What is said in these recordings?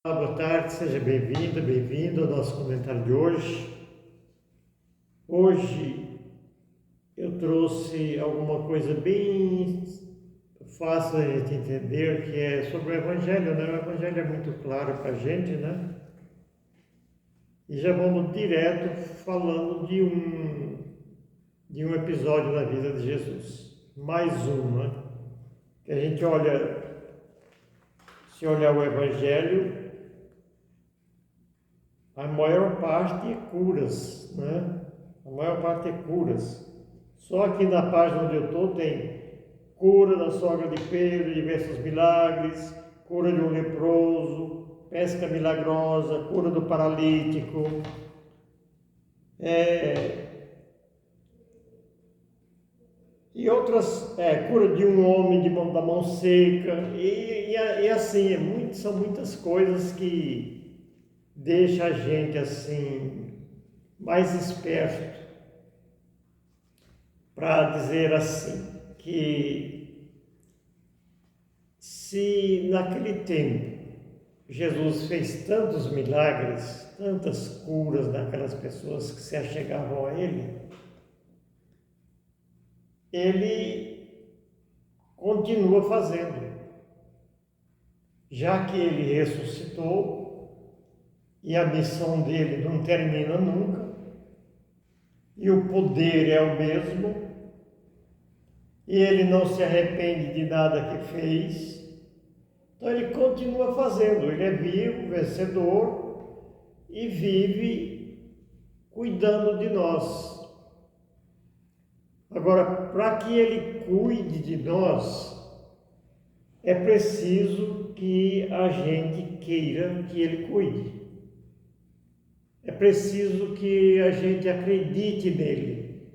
Olá, boa tarde, seja bem-vindo ao nosso comentário de hoje. Hoje eu trouxe alguma coisa bem fácil de a gente entender, que é sobre o Evangelho, né? O Evangelho é muito claro para a gente, né? E já vamos direto falando de um episódio na vida de Jesus. Mais um, né? Que a gente olha, se olhar o Evangelho, a maior parte é curas, né? A maior parte é curas. Só aqui na página onde eu estou tem cura da sogra de Pedro, diversos milagres, cura de um leproso, pesca milagrosa, cura do paralítico, e outras, cura de um homem da mão seca, e assim, são muitas coisas que deixam a gente assim mais esperto, para dizer assim, que se naquele tempo Jesus fez tantos milagres, tantas curas naquelas pessoas que se achegavam a ele continua fazendo, já que ele ressuscitou e a missão dele não termina nunca, e o poder é o mesmo, e ele não se arrepende de nada que fez. Então ele continua fazendo, ele é vivo, vencedor e vive cuidando de nós. Agora, para que ele cuide de nós, é preciso que a gente queira que ele cuide. É preciso que a gente acredite nele.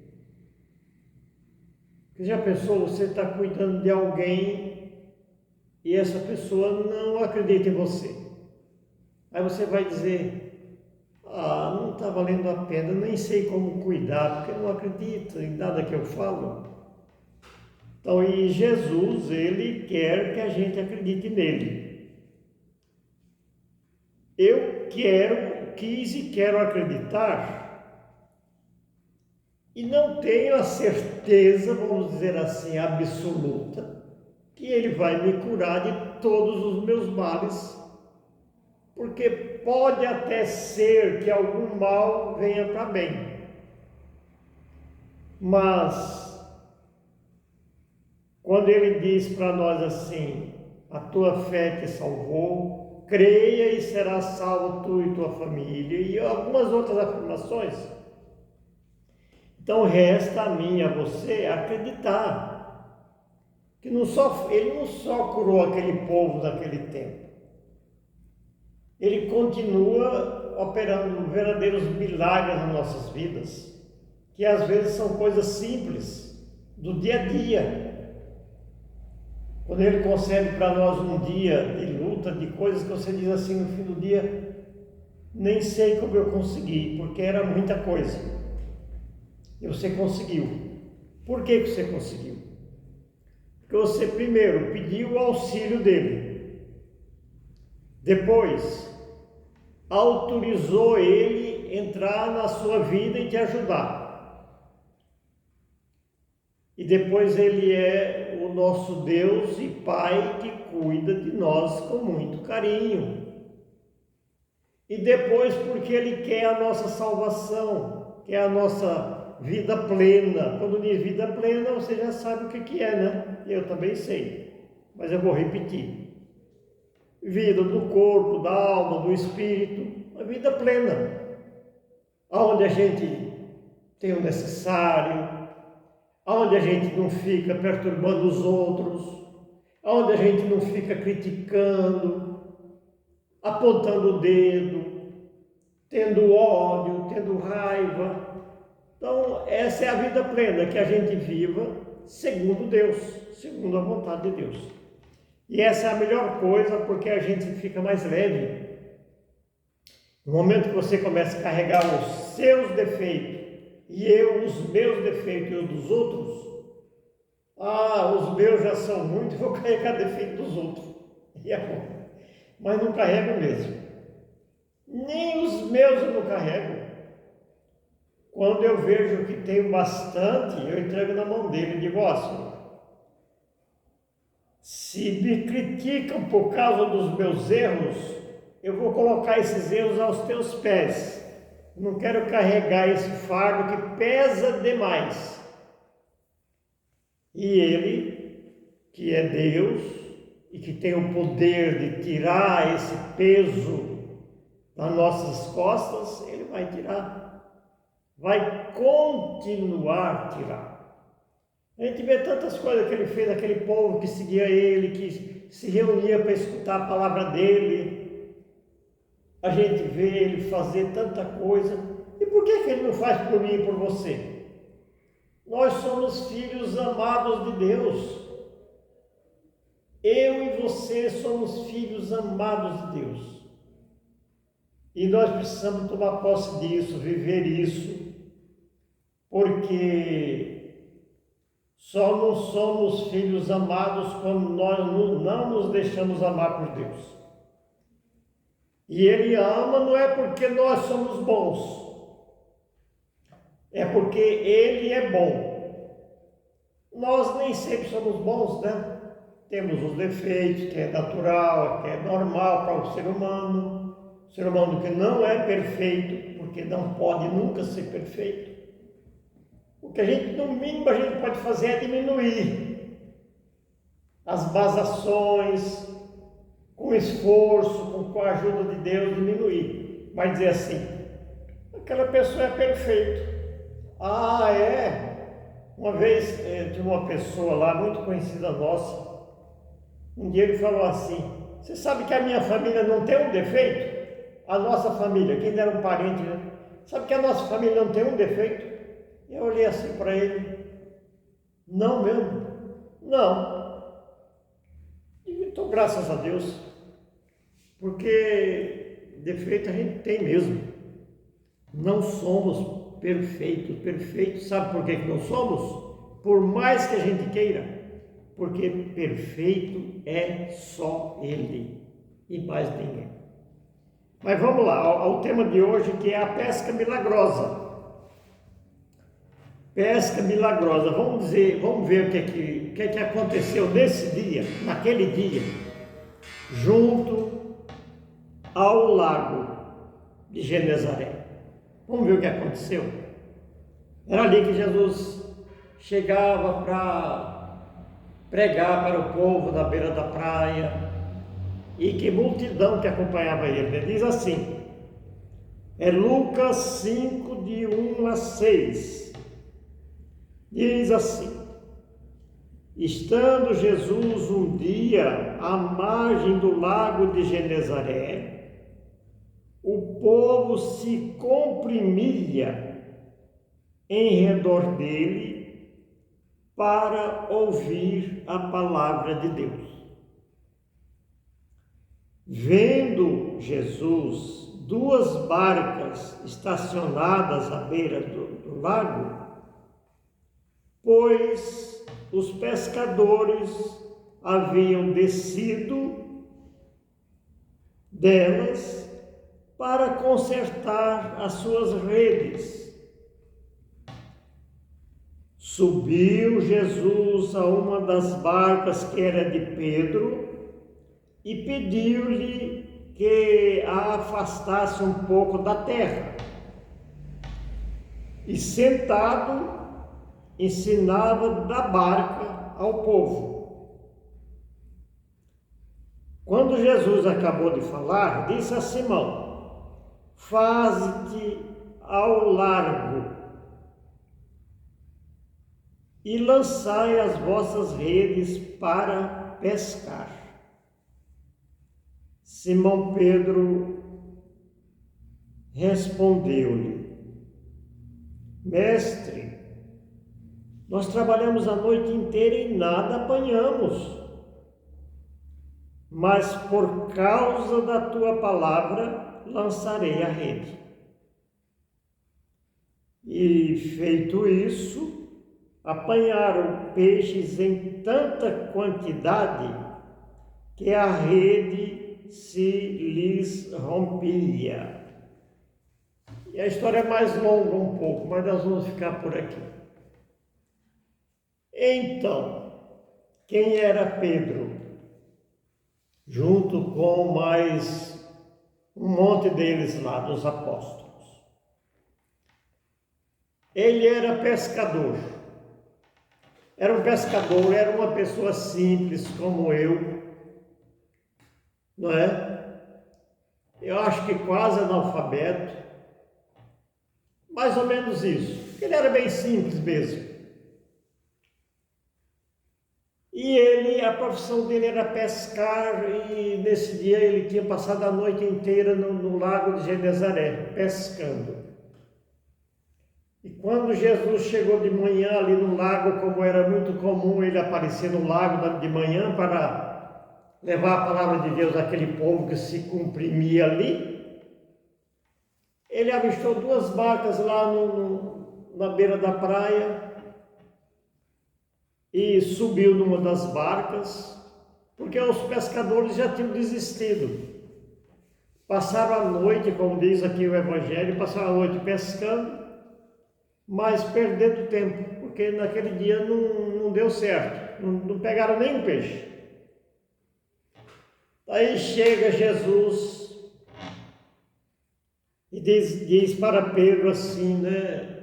Você já pensou, você está cuidando de alguém e essa pessoa não acredita em você? Aí você vai dizer, não está valendo a pena, nem sei como cuidar, porque não acredita em nada que eu falo. Então, e Jesus, ele quer que a gente acredite nele. Eu quis e quero acreditar, e não tenho a certeza, vamos dizer assim, absoluta, que ele vai me curar de todos os meus males, porque pode até ser que algum mal venha para bem, mas quando ele diz para nós assim, a tua fé te salvou, creia e será salvo tu e tua família, e algumas outras afirmações. Então resta a mim e a você acreditar que ele não só curou aquele povo daquele tempo, ele continua operando verdadeiros milagres nas nossas vidas, que às vezes são coisas simples do dia a dia. Quando ele concede para nós um dia de luta, de coisas que você diz assim no fim do dia, nem sei como eu consegui, porque era muita coisa. E você conseguiu. Por que você conseguiu? Porque você primeiro pediu o auxílio dele. Depois, autorizou ele entrar na sua vida e te ajudar. E depois ele é o nosso Deus e Pai que cuida de nós com muito carinho. E depois porque ele quer a nossa salvação, quer a nossa vida plena. Quando diz vida plena, você já sabe o que é, né? Eu também sei, mas eu vou repetir. Vida do corpo, da alma, do espírito, a vida plena. Onde a gente tem o necessário, onde a gente não fica perturbando os outros, onde a gente não fica criticando, apontando o dedo, tendo ódio, tendo raiva. Então, essa é a vida plena, que a gente viva segundo Deus, segundo a vontade de Deus. E essa é a melhor coisa, porque a gente fica mais leve. No momento que você começa a carregar os seus defeitos, e eu os meus defeitos e os dos outros, os meus já são muitos, vou carregar defeito dos outros. E é bom. mas não carrego mesmo. Nem os meus eu não carrego. Quando eu vejo que tenho bastante, eu entrego na mão dele e digo: ó, Senhor, se me criticam por causa dos meus erros, eu vou colocar esses erros aos teus pés. Não quero carregar esse fardo que pesa demais. E ele, que é Deus e que tem o poder de tirar esse peso das nossas costas, ele vai tirar. Vai continuar a tirar. A gente vê tantas coisas que ele fez, aquele povo que seguia ele, que se reunia para escutar a palavra dele. A gente vê ele fazer tanta coisa. E por que ele não faz por mim e por você? Nós somos filhos amados de Deus. Eu e você somos filhos amados de Deus. E nós precisamos tomar posse disso, viver isso, porque só não somos filhos amados quando nós não nos deixamos amar por Deus. E Ele ama não é porque nós somos bons, é porque Ele é bom. Nós nem sempre somos bons, né? Temos os defeitos, que é natural, que é normal para o ser humano. O ser humano que não é perfeito, porque não pode nunca ser perfeito. O que a gente, no mínimo, a gente pode fazer é diminuir as basações, com esforço, com a ajuda de Deus, diminuir. Mas dizer assim, aquela pessoa é perfeita. Ah, é? Uma vez tinha uma pessoa lá, muito conhecida nossa, um dia ele falou assim: você sabe que a minha família não tem um defeito? A nossa família, quem era um parente, né? Sabe que a nossa família não tem um defeito? Eu olhei assim para ele: não mesmo? Não. Então, graças a Deus, porque defeito a gente tem mesmo. Não somos perfeitos. Perfeitos, sabe por que não somos? Por mais que a gente queira. Porque perfeito é só Ele e mais ninguém. Mas vamos lá, ao tema de hoje, que é a pesca milagrosa. Pesca milagrosa. Vamos ver o que aconteceu nesse dia, naquele dia, junto ao lago de Genezaré. Vamos ver o que aconteceu. Era ali que Jesus chegava para pregar para o povo da beira da praia, e que multidão que acompanhava ele. Ele diz assim, é Lucas 5, de 1 a 6, diz assim: estando Jesus um dia à margem do lago de Genezaré, o povo se comprimia em redor dele para ouvir a palavra de Deus. Vendo Jesus duas barcas estacionadas à beira do lago, pois os pescadores haviam descido delas para consertar as suas redes, subiu Jesus a uma das barcas que era de Pedro e pediu-lhe que a afastasse um pouco da terra. E sentado, ensinava da barca ao povo. Quando Jesus acabou de falar, disse a Simão: faze-te ao largo e lançai as vossas redes para pescar. Simão Pedro respondeu-lhe: mestre, nós trabalhamos a noite inteira e nada apanhamos, mas por causa da tua palavra lançarei a rede. E feito isso, apanharam peixes em tanta quantidade que a rede se lhes rompia. E a história é mais longa um pouco, mas nós vamos ficar por aqui. Então, quem era Pedro? Junto com mais um monte deles lá, dos apóstolos. Ele era pescador. Era um pescador, era uma pessoa simples como eu, não é? Eu acho que quase analfabeto, mais ou menos isso. Ele era bem simples mesmo. E ele, a profissão dele era pescar, e nesse dia ele tinha passado a noite inteira no lago de Genezaré, pescando. E quando Jesus chegou de manhã ali no lago, como era muito comum ele aparecer no lago de manhã para levar a palavra de Deus àquele povo que se comprimia ali, ele avistou duas barcas lá na beira da praia e subiu numa das barcas, porque os pescadores já tinham desistido. Passaram a noite, como diz aqui o Evangelho, passaram a noite pescando, mas perdendo tempo, porque naquele dia não deu certo, não pegaram nenhum peixe. Aí chega Jesus e diz para Pedro assim, né?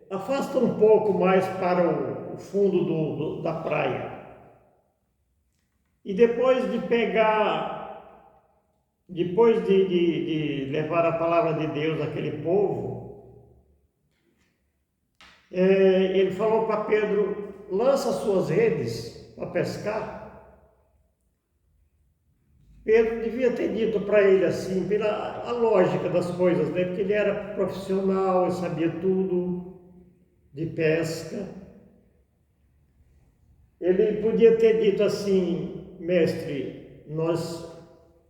Afasta um pouco mais para o fundo da praia. E depois de levar a palavra de Deus àquele povo, ele falou para Pedro, lança suas redes para pescar. Pedro devia ter dito para ele assim, pela a lógica das coisas, né? Porque ele era profissional, ele sabia tudo de pesca. Ele podia ter dito assim, mestre, nós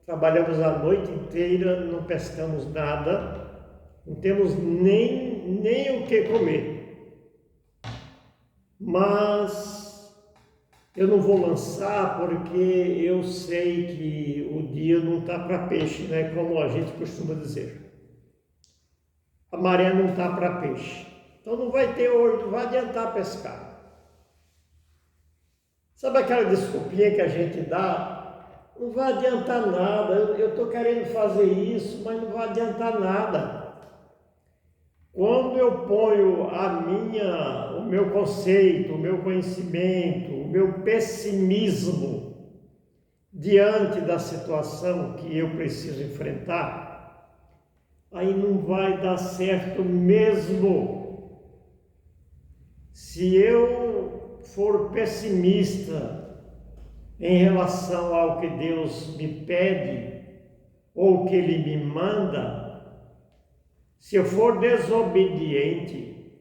trabalhamos a noite inteira, não pescamos nada, não temos nem o que comer. Mas eu não vou lançar porque eu sei que o dia não está para peixe, né? Como a gente costuma dizer. A maré não está para peixe. Então não vai ter hoje, não vai adiantar pescar. Sabe aquela desculpinha que a gente dá? Não vai adiantar nada, eu estou querendo fazer isso, mas não vai adiantar nada. Quando eu ponho o meu conceito, o meu conhecimento, o meu pessimismo diante da situação que eu preciso enfrentar, aí não vai dar certo mesmo. Se eu for pessimista em relação ao que Deus me pede ou que Ele me manda, se eu for desobediente,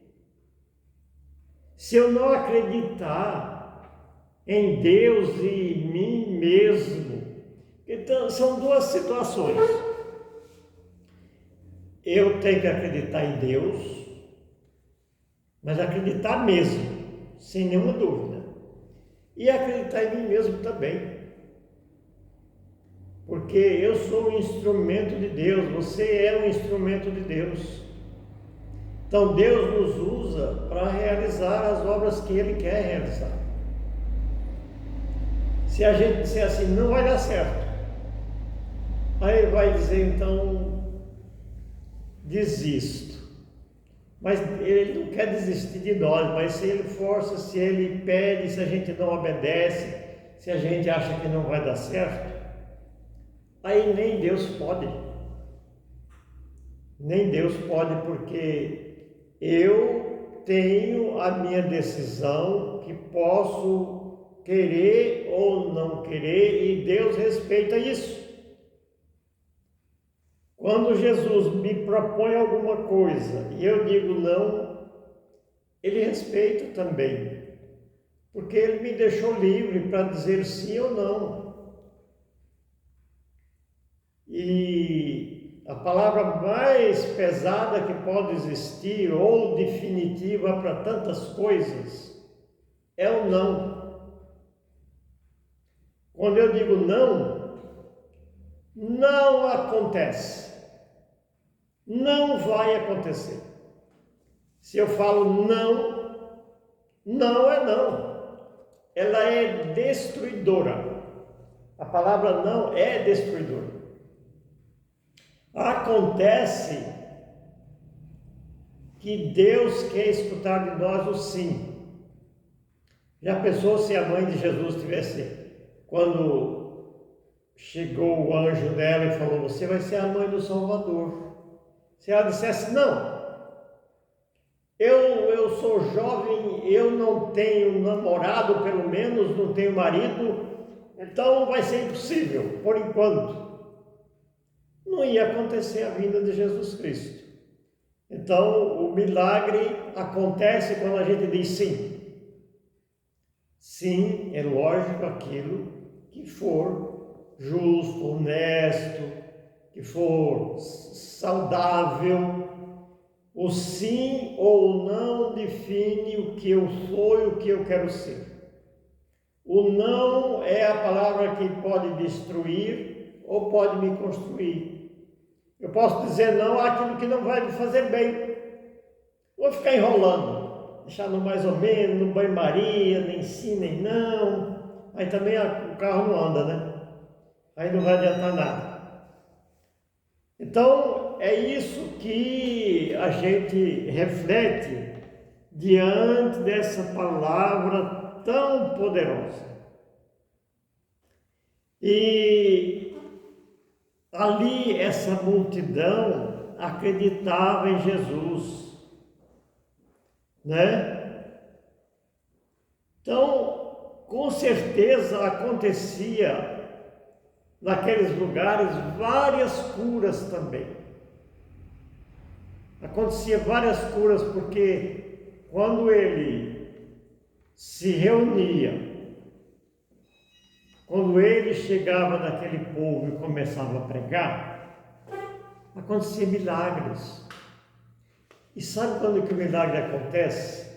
se eu não acreditar em Deus e em mim mesmo, então são duas situações. Eu tenho que acreditar em Deus, mas acreditar mesmo, sem nenhuma dúvida. E acreditar em mim mesmo também. Porque eu sou um instrumento de Deus, você é um instrumento de Deus. Então Deus nos usa para realizar as obras que Ele quer realizar. Se a gente disser assim, não vai dar certo, aí vai dizer então, desisto. Mas Ele não quer desistir de nós, mas se Ele força, se Ele pede, se a gente não obedece, se a gente acha que não vai dar certo, aí nem Deus pode. Nem Deus pode, porque eu tenho a minha decisão que posso querer ou não querer e Deus respeita isso. Quando Jesus me propõe alguma coisa e eu digo não, Ele respeita também, porque Ele me deixou livre para dizer sim ou não. E a palavra mais pesada que pode existir, ou definitiva para tantas coisas, é o não. Quando eu digo não, não acontece. Não vai acontecer. Se eu falo não, não é não. Ela é destruidora. A palavra não é destruidora. Acontece que Deus quer escutar de nós o sim. Já pensou se a mãe de Jesus tivesse, quando chegou o anjo dela e falou, você vai ser a mãe do Salvador. Se ela dissesse, não, eu sou jovem, eu não tenho namorado, pelo menos, não tenho marido, então vai ser impossível, por enquanto. Não ia acontecer a vinda de Jesus Cristo. Então, o milagre acontece quando a gente diz sim. Sim, é lógico aquilo que for justo, honesto, que for saudável. O sim ou não define o que eu sou e o que eu quero ser. O não é a palavra que pode destruir ou pode me construir. Eu posso dizer não àquilo que não vai me fazer bem. Vou ficar enrolando, deixar no mais ou menos, no banho-maria, nem sim, nem não. Aí também o carro não anda, né? Aí não vai adiantar nada. Então, é isso que a gente reflete diante dessa palavra tão poderosa. E ali essa multidão acreditava em Jesus, né? Então, com certeza acontecia naqueles lugares várias curas também. Acontecia várias curas porque quando ele se reunia, quando ele chegava naquele povo e começava a pregar, acontecia milagres. E sabe quando que o milagre acontece?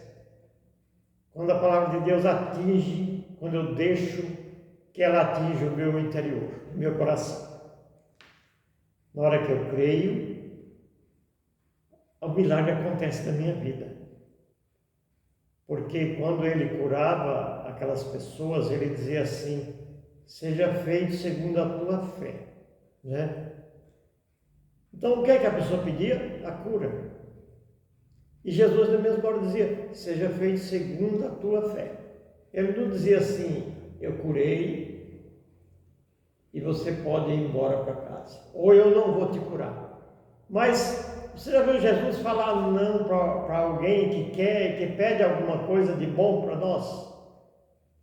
Quando a palavra de Deus atinge, quando eu deixo que ela atinja o meu interior, o meu coração. Na hora que eu creio, o milagre acontece na minha vida. Porque quando ele curava aquelas pessoas, ele dizia assim, seja feito segundo a tua fé, né? Então, o que é que a pessoa pedia? A cura. E Jesus, na mesma hora, dizia, seja feito segundo a tua fé. Ele não dizia assim, eu curei e você pode ir embora para casa. Ou eu não vou te curar. Mas, você já viu Jesus falar não para alguém que quer, que pede alguma coisa de bom para nós?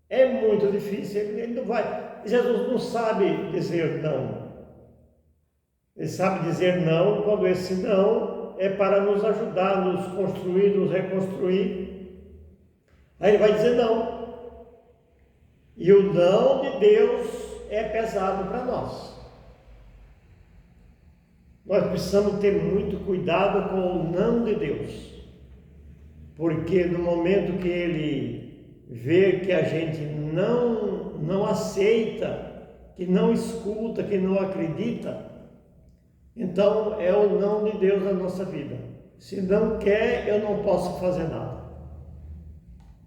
É muito difícil, ele não vai. Jesus não sabe dizer não. Ele sabe dizer não quando esse não é para nos ajudar, nos construir, nos reconstruir. Aí ele vai dizer não. E o não de Deus é pesado para nós. Nós precisamos ter muito cuidado com o não de Deus. Porque no momento que ele vê que a gente não aceita, que não escuta, que não acredita, então é o não de Deus na nossa vida. Se não quer, eu não posso fazer nada.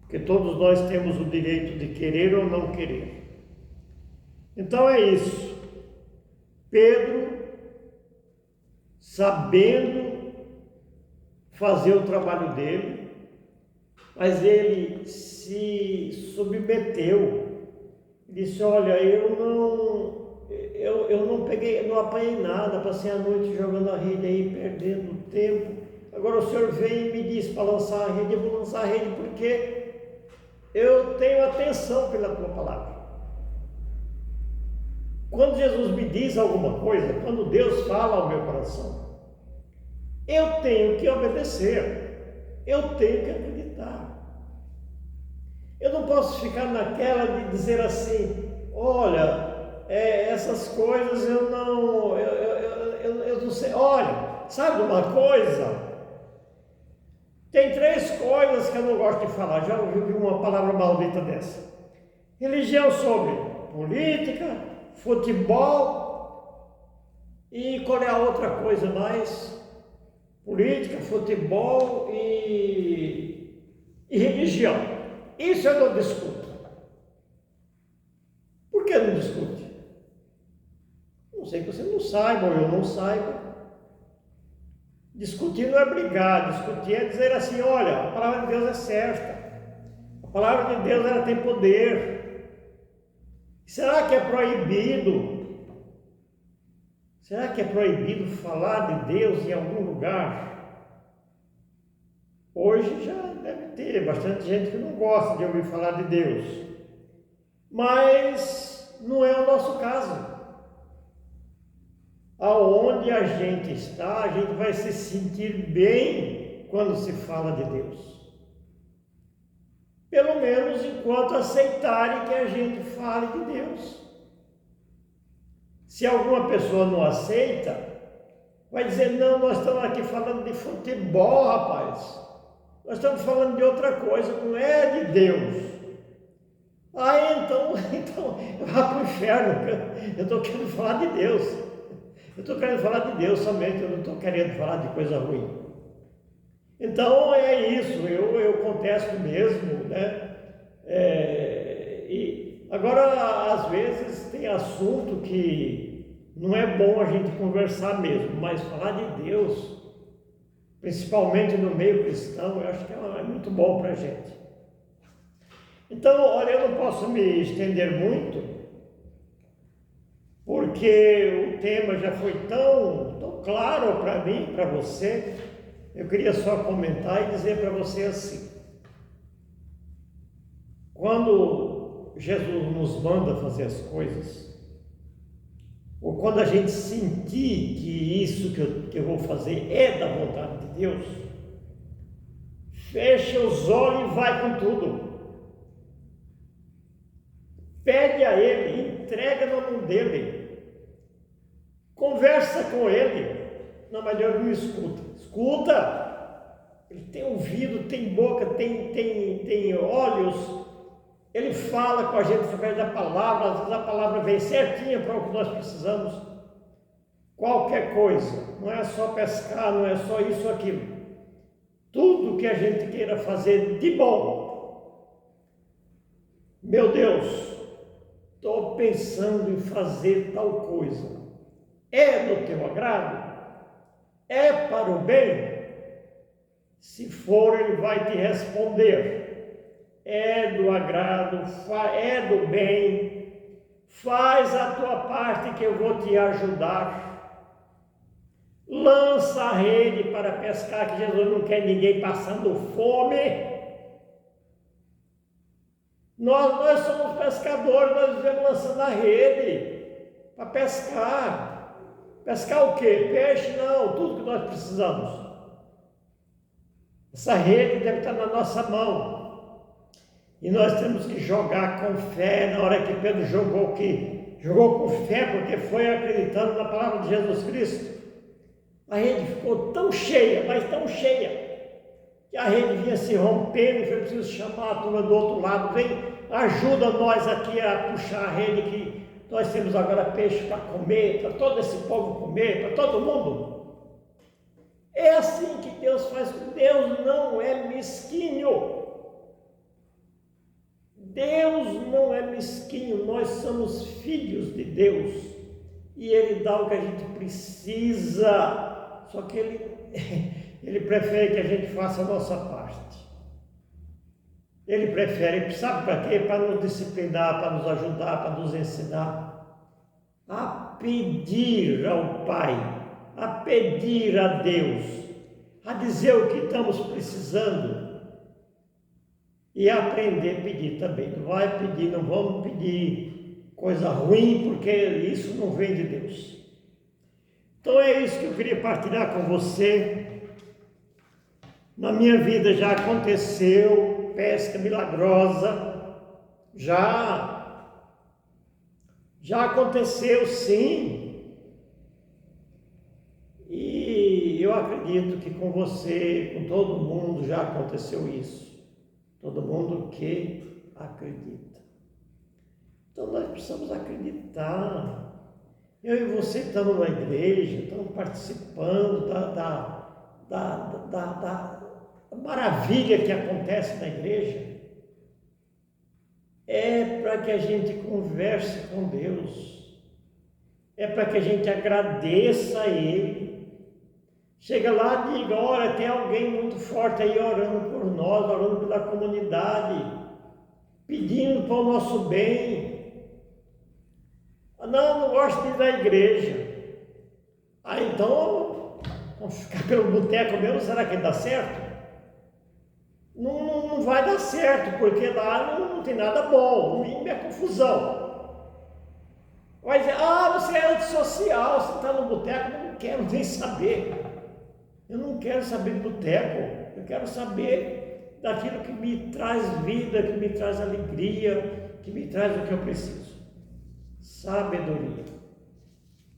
Porque todos nós temos o direito de querer ou não querer. Então é isso. Pedro, sabendo fazer o trabalho dele, mas ele se submeteu. Disse, olha, eu não peguei, não apanhei nada, passei a noite jogando a rede aí, perdendo tempo. Agora o senhor vem e me diz para lançar a rede, eu vou lançar a rede porque eu tenho atenção pela tua palavra. Quando Jesus me diz alguma coisa, quando Deus fala ao meu coração, eu tenho que obedecer, eu tenho que acreditar. Eu não posso ficar naquela de dizer assim, olha, essas coisas eu não sei. Olha, sabe uma coisa? Tem 3 coisas que eu não gosto de falar. Já ouviu uma palavra maldita dessa? Religião sobre política, futebol e qual é a outra coisa mais? Política, futebol e religião. Isso eu não discuto. Por que não discute? Não sei que você não saiba ou eu não saiba. Discutir não é brigar, discutir é dizer assim, olha, a palavra de Deus é certa. A palavra de Deus ela tem poder. Será que é proibido? Será que é proibido falar de Deus em algum lugar? Hoje já deve ter bastante gente que não gosta de ouvir falar de Deus. Mas não é o nosso caso. Aonde a gente está, a gente vai se sentir bem quando se fala de Deus. Pelo menos enquanto aceitarem que a gente fale de Deus. Se alguma pessoa não aceita, vai dizer, não, nós estamos aqui falando de futebol, rapaz. Nós estamos falando de outra coisa, não é de Deus. Então vá para o inferno, eu estou querendo falar de Deus. Eu estou querendo falar de Deus somente, eu não estou querendo falar de coisa ruim. Então é isso, eu contesto mesmo, né? E agora, às vezes, tem assunto que não é bom a gente conversar mesmo, mas falar de Deus, principalmente no meio cristão, eu acho que é muito bom para a gente. Então, olha, eu não posso me estender muito, porque o tema já foi tão claro para mim, para você. Eu queria só comentar e dizer para você assim: quando Jesus nos manda fazer as coisas, ou quando a gente sentir que isso que eu vou fazer é da vontade de Deus, fecha os olhos e vai com tudo. Pede a Ele, entrega na mão dEle, conversa com Ele. Não, mas Deus não escuta. Escuta! Ele tem ouvido, tem boca, tem olhos. Ele fala com a gente através da palavra. Às vezes a palavra vem certinha para o que nós precisamos. Qualquer coisa. Não é só pescar, não é só isso ou aquilo. Tudo que a gente queira fazer de bom. Meu Deus, estou pensando em fazer tal coisa. É do teu agrado? É para o bem? Se for, Ele vai te responder. É do agrado, é do bem. Faz a tua parte que eu vou te ajudar. Lança a rede para pescar, que Jesus não quer ninguém passando fome. Nós somos pescadores, nós vivemos lançando a rede para pescar. Pescar o quê? Peixe? Não, tudo que nós precisamos. Essa rede deve estar na nossa mão. E nós temos que jogar com fé. Na hora que Pedro jogou com fé, porque foi acreditando na palavra de Jesus Cristo. A rede ficou tão cheia, mas tão cheia, que a rede vinha se rompendo e foi preciso chamar a turma do outro lado. Vem, ajuda nós aqui a puxar a rede, que nós temos agora peixe para comer, para todo esse povo comer, para todo mundo. É assim que Deus faz. Deus não é mesquinho. Deus não é mesquinho. Nós somos filhos de Deus. E Ele dá o que a gente precisa. Só que Ele prefere que a gente faça a nossa parte. Ele prefere, sabe para quê? Para nos disciplinar, para nos ajudar, para nos ensinar a pedir ao Pai, a pedir a Deus, a dizer o que estamos precisando e aprender a pedir também. Não vai pedir, não vamos pedir coisa ruim, porque isso não vem de Deus. Então é isso que eu queria partilhar com você. Na minha vida já aconteceu pesca milagrosa, já aconteceu sim, e eu acredito que com você, com todo mundo já aconteceu isso, todo mundo que acredita. Então nós precisamos acreditar. Eu e você estamos na igreja, estamos participando da maravilha que acontece na igreja. É para que a gente converse com Deus, é para que a gente agradeça a Ele. Chega lá e diga: olha, tem alguém muito forte aí orando por nós, orando pela comunidade, pedindo para o nosso bem. Não gosto de ir na igreja. Então, vamos ficar pelo boteco mesmo, será que dá certo? Não vai dar certo, porque lá não tem nada bom, no mínimo é confusão. Vai dizer: você é antissocial, você está no boteco. Não quero nem saber. Eu não quero saber de boteco, eu quero saber daquilo que me traz vida, que me traz alegria, que me traz o que eu preciso. Sabedoria.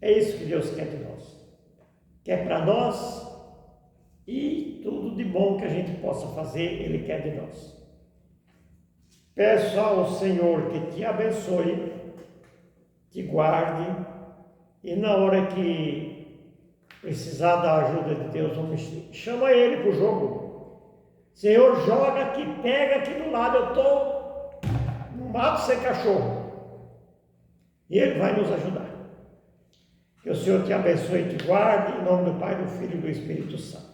É isso que Deus quer de nós. Quer para nós, e tudo de bom que a gente possa fazer, Ele quer de nós. Peço ao Senhor que te abençoe, te guarde, e na hora que precisar da ajuda de Deus, chama Ele para o jogo. Senhor, joga aqui, pega aqui do lado, eu estou no mato sem cachorro. E Ele vai nos ajudar. Que o Senhor te abençoe e te guarde, em nome do Pai, do Filho e do Espírito Santo.